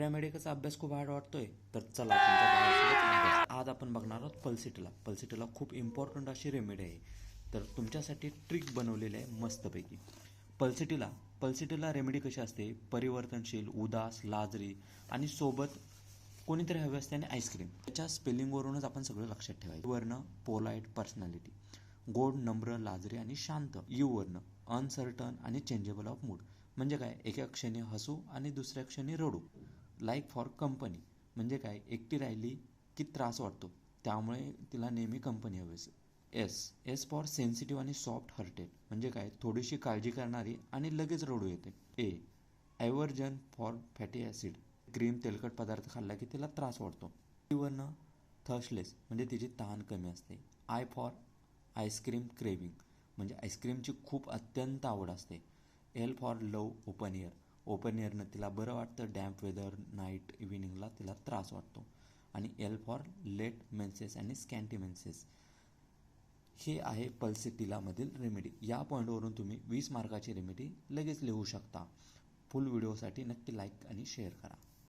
पॅरामेडिकलचा अभ्यास खूप हार्ड वाटतोय तर चला तुमच्या बाळासोबत अभ्यास. आज आपण बघणार आहोत पल्सिटीला. पल्सिटीला खूप इम्पॉर्टंट अशी रेमेडी आहे, तर तुमच्यासाठी ट्रिक बनवलेली आहे मस्तपैकी. पल्सिटीला रेमेडी कशी असते, परिवर्तनशील, उदास, लाजरी आणि सोबत कोणीतरी हवे असते आणि आईस्क्रीम. त्याच्या स्पेलिंगवरूनच आपण सगळं लक्षात ठेवायचं. वर्ण पोलाइट पर्सनॅलिटी, गोड, नम्र, लाजरी आणि शांत. यू वर्ण अनसर्टन आणि चेंजेबल ऑफ मूड. म्हणजे काय, एका क्षणी हसू आणि दुसऱ्या क्षणी रडू. लाईक फॉर कंपनी म्हणजे काय, एकटी राहिली की त्रास वाटतो, त्यामुळे तिला नेहमी कंपनी हवी असेल. एस फॉर सेन्सिटिव्ह आणि सॉफ्ट हार्टेड म्हणजे काय, थोडीशी काळजी करणारी आणि लगेच रडू येते. ॲव्हर्जन फॉर फॅटी ॲसिड, क्रीम तेलकट पदार्थ खाल्ला की तिला त्रास वाटतो. टी वर्ण थर्स्टलेस म्हणजे तिची तहान कमी असते. आय फॉर आईस्क्रीम क्रेविंग म्हणजे आईस्क्रीमची खूप अत्यंत आवड असते. एल फॉर लव ओपन एअरनं तिला बरं वाटतं. डॅम्प वेदर, नाईट, इव्हिनिंगला तिला त्रास वाटतो. आणि एल फॉर लेट मेन्सेस आणि स्कॅन्टी मेन्सेस. हे आहे पल्सिटीलामधील रेमेडी. या पॉईंटवरून तुम्ही 20 मार्काची रेमेडी लगेच लिहू शकता. फुल व्हिडिओसाठी नक्की लाईक आणि शेअर करा.